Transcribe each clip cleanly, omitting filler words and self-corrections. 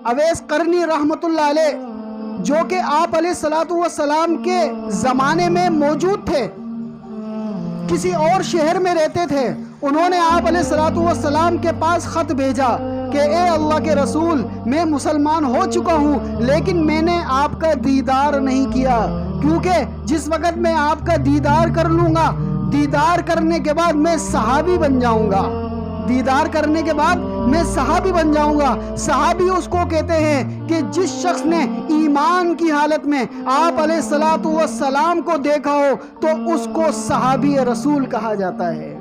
اویس قرنی رحمت اللہ علیہ جو کہ آپ علیہ الصلوۃ والسلام کے زمانے میں موجود تھے، کسی اور شہر میں رہتے تھے، انہوں نے آپ علیہ الصلوۃ والسلام کے پاس خط بھیجا کہ اے اللہ کے رسول، میں مسلمان ہو چکا ہوں لیکن میں نے آپ کا دیدار نہیں کیا، کیونکہ جس وقت میں آپ کا دیدار کر لوں گا، دیدار کرنے کے بعد میں صحابی بن جاؤں گا، دیدار کرنے کے بعد میں صحابی بن جاؤں گا۔ صحابی اس کو کہتے ہیں کہ جس شخص نے ایمان کی حالت میں آپ علیہ الصلوۃ والسلام کو دیکھا ہو تو اس کو صحابی رسول کہا جاتا ہے۔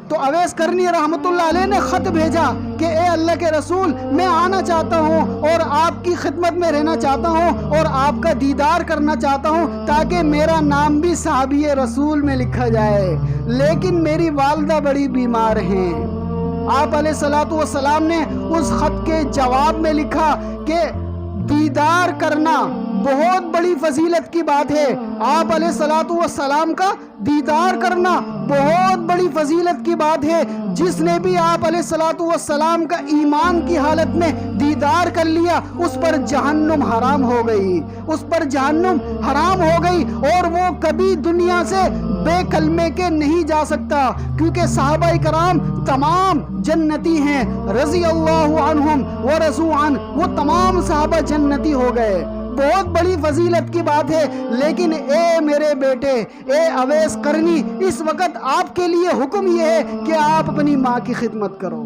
تو اویس قرنی رحمت اللہ علیہ نے خط بھیجا کہ اے اللہ کے رسول، میں آنا چاہتا ہوں اور آپ کی خدمت میں رہنا چاہتا ہوں اور آپ کا دیدار کرنا چاہتا ہوں تاکہ میرا نام بھی صحابی رسول میں لکھا جائے، لیکن میری والدہ بڑی بیمار ہیں۔ آپ علیہ الصلوۃ والسلام نے اس خط کے جواب میں لکھا کہ دیدار کرنا بہت بڑی فضیلت کی بات ہے، آپ علیہ الصلوۃ والسلام کا دیدار کرنا بہت بڑی فضیلت کی بات ہے۔ جس نے بھی آپ علیہ الصلوۃ والسلام کا ایمان کی حالت میں دیدار کر لیا اس پر جہنم حرام ہو گئی، اس پر جہنم حرام ہو گئی اور وہ کبھی دنیا سے بے کلمے کے نہیں جا سکتا، کیونکہ صحابہ کرام تمام جنتی ہیں، رضی اللہ عنہم ورضوا عنہ، وہ تمام صحابہ جنتی ہو گئے۔ بہت بڑی فضیلت کی بات ہے، لیکن اے میرے بیٹے، اے اویس قرنی، اس وقت آپ کے لیے حکم یہ ہے کہ آپ اپنی ماں کی خدمت کرو۔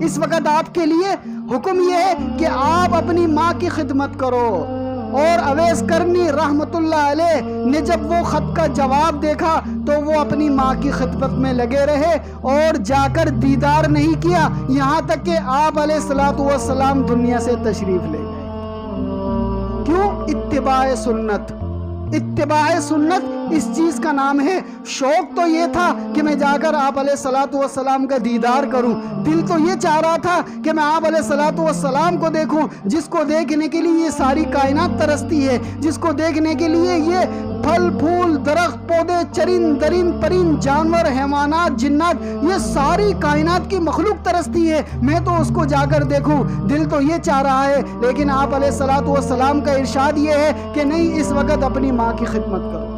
اس وقت آپ کے لیے حکم یہ ہے کہ آپ اپنی ماں کی خدمت کرو۔ اور اویس قرنی رحمت اللہ علیہ نے جب وہ خط کا جواب دیکھا تو وہ اپنی ماں کی خدمت میں لگے رہے اور جا کر دیدار نہیں کیا، یہاں تک کہ آپ علیہ الصلوۃ والسلام دنیا سے تشریف لے گئے۔ کیوں؟ اتباع سنت۔ اتباع سنت اس چیز کا نام ہے۔ شوق تو یہ تھا کہ میں جا کر آپ علیہ الصلوۃ والسلام کا دیدار کروں، دل تو یہ چاہ رہا تھا کہ میں آپ علیہ الصلوۃ والسلام کو دیکھوں، جس کو دیکھنے کے لیے یہ ساری کائنات ترستی ہے، جس کو دیکھنے کے لیے یہ پھل پھول درخت پودے چرند درند پرند جانور حیوانات جنات، یہ ساری کائنات کی مخلوق ترستی ہے، میں تو اس کو جا کر دیکھوں، دل تو یہ چاہ رہا ہے، لیکن آپ علیہ الصلوۃ والسلام کا ارشاد یہ ہے کہ نہیں، اس وقت اپنی ماں کی خدمت کرو۔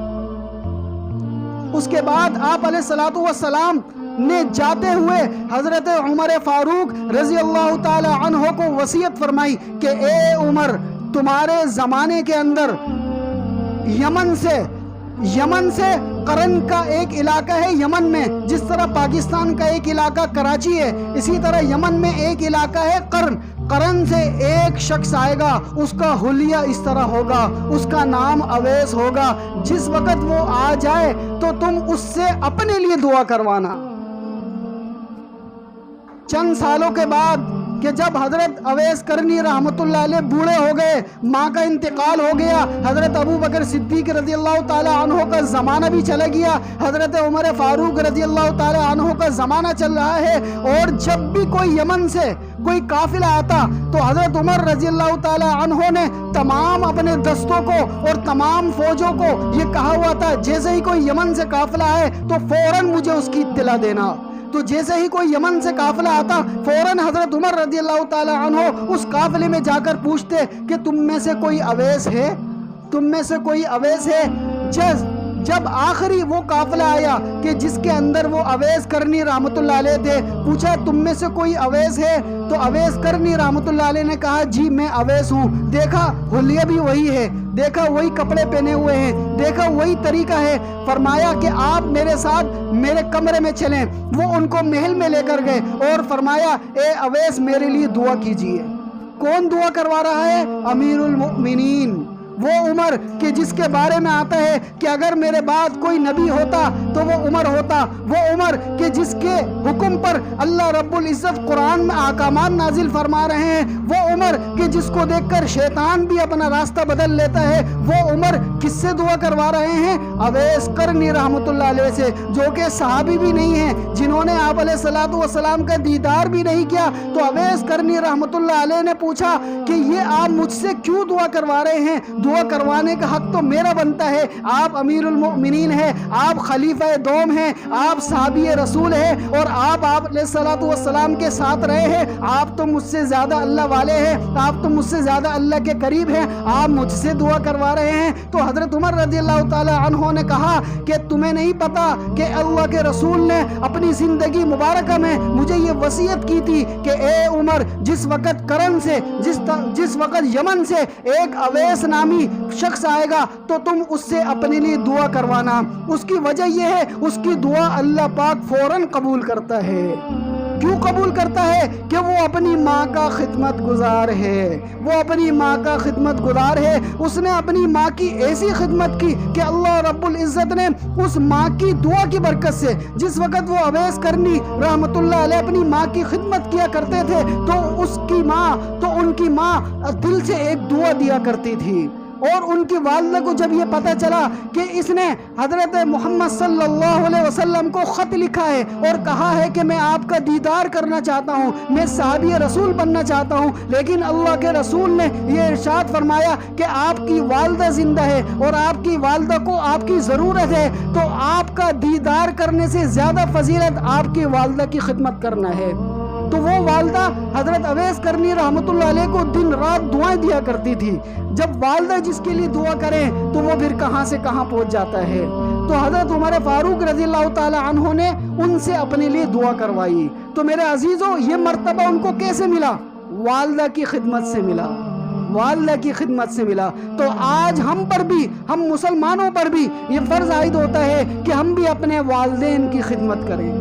اس کے بعد آپ علیہ الصلوۃ والسلام نے جاتے ہوئے حضرت عمر فاروق رضی اللہ تعالی عنہ کو وصیت فرمائی کہ اے عمر، تمہارے زمانے کے اندر یمن سے قرن کا ایک علاقہ ہے، یمن میں جس طرح پاکستان کا ایک علاقہ کراچی ہے، اسی طرح یمن میں ایک علاقہ ہے قرن سے ایک شخص آئے گا، اس کا حلیہ اس طرح ہوگا، اس کا نام اویس ہوگا، جس وقت وہ آ جائے تو تم اس سے اپنے لیے دعا کروانا۔ چند سالوں کے بعد کہ جب حضرت اویس قرنی رحمت اللہ علیہ بوڑھے ہو گئے، ماں کا انتقال ہو گیا، حضرت ابو بکر صدیق رضی اللہ تعالی عنہ کا زمانہ بھی چلا گیا، حضرت عمر فاروق رضی اللہ تعالی عنہ کا زمانہ چل رہا ہے، اور جب بھی کوئی یمن سے کوئی قافلہ آتا تو حضرت عمر رضی اللہ تعالی عنہ نے تمام اپنے دستوں کو اور تمام فوجوں کو یہ کہا ہوا تھا، جیسے ہی کوئی یمن سے قافلہ آئے تو فوراً مجھے اس کی اطلاع دینا۔ تو جیسے ہی کوئی یمن سے قافلہ آتا فوراً حضرت عمر رضی اللہ تعالی عنہ اس قافلے میں جا کر پوچھتے کہ تم میں سے کوئی اویس ہے، تم میں سے کوئی اویس ہے۔ جب آخری وہ قافلہ آیا کہ جس کے اندر وہ اویس قرنی رحمت اللہ علیہ تھے، پوچھا تم میں سے کوئی اویس ہے؟ تو اویس قرنی رحمت اللہ علیہ نے کہا جی میں اویس ہوں۔ دیکھا حلیہ بھی وہی ہے، دیکھا وہی کپڑے پہنے ہوئے ہیں، دیکھا وہی طریقہ ہے۔ فرمایا کہ آپ میرے ساتھ میرے کمرے میں چلیں۔ وہ ان کو محل میں لے کر گئے اور فرمایا اے اویس میرے لیے دعا کیجئے۔ کون دعا کروا رہا ہے؟ امیر المؤمنین، وہ عمر کہ جس کے بارے میں آتا ہے کہ اگر میرے بعد کوئی نبی ہوتا تو وہ عمر ہوتا، وہ عمر کہ جس کے حکم پر اللہ رب العزت قرآن میں احکامات نازل فرما رہے ہیں، وہ عمر کہ جس کو دیکھ کر شیطان بھی اپنا راستہ بدل لیتا ہے، وہ عمر کس سے دعا کروا رہے ہیں؟ اویس قرنی رحمت اللہ علیہ سے، جو کہ صحابی بھی نہیں ہیں، جنہوں نے آپ علیہ الصلوۃ والسلام کا دیدار بھی نہیں کیا۔ تو اویس قرنی رحمت اللہ علیہ نے پوچھا کہ یہ آپ مجھ سے کیوں دعا کروا رہے ہیں؟ دعا کروانے کروانے کا حق تو میرا بنتا ہے. آپ امیر المؤمنین ہیں, آپ خلیفہ دوم ہیں, آپ صحابی رسول ہیں, اور آپ علیہ الصلوۃ والسلام کے ساتھ رہے ہیں. آپ تو مجھ سے زیادہ اللہ والے ہیں, آپ تو مجھ سے زیادہ اللہ کے قریب ہیں, آپ مجھ سے دعا کروا رہے ہیں. تو حضرت عمر رضی اللہ تعالی عنہ نے کہا کہ تمہیں نہیں پتا کہ اللہ کے رسول نے اپنی زندگی مبارکہ میں مجھے یہ وصیت کی تھی کہ اے عمر, جس وقت کرن سے, جس وقت یمن سے ایک اویس نامی شخص آئے گا تو تم اس سے اپنے لیے دعا کروانا. اس کی وجہ یہ ہے, اس کی دعا اللہ پاک فوراً قبول کرتا ہے. کیوں قبول کرتا ہے؟ کہ وہ اپنی ماں کا خدمت گزار ہے, وہ اپنی ماں کا خدمت گزار ہے. اس نے اپنی ماں کی ایسی خدمت کی کہ اللہ رب العزت نے اس ماں کی دعا کی برکت سے, جس وقت وہ اویس کرنی رحمت اللہ علیہ اپنی ماں کی خدمت کیا کرتے تھے, تو ان کی ماں دل سے ایک دعا دیا کرتی تھی. اور ان کی والدہ کو جب یہ پتہ چلا کہ اس نے حضرت محمد صلی اللہ علیہ وسلم کو خط لکھا ہے اور کہا ہے کہ میں آپ کا دیدار کرنا چاہتا ہوں, میں صحابی رسول بننا چاہتا ہوں, لیکن اللہ کے رسول نے یہ ارشاد فرمایا کہ آپ کی والدہ زندہ ہے اور آپ کی والدہ کو آپ کی ضرورت ہے, تو آپ کا دیدار کرنے سے زیادہ فضیلت آپ کی والدہ کی خدمت کرنا ہے. تو وہ والدہ حضرت اویس کرنی رحمت اللہ علیہ کو دن رات دعائیں دیا کرتی تھی. جب والدہ جس کے لیے دعا کریں تو وہ پھر کہاں سے کہاں پہنچ جاتا ہے. تو حضرت عمر فاروق رضی اللہ تعالی عنہ نے ان سے اپنے لیے دعا کروائی. تو میرے عزیزوں, یہ مرتبہ ان کو کیسے ملا؟ والدہ کی خدمت سے ملا, والدہ کی خدمت سے ملا. تو آج ہم پر بھی, ہم مسلمانوں پر بھی یہ فرض عائد ہوتا ہے کہ ہم بھی اپنے والدین کی خدمت کریں.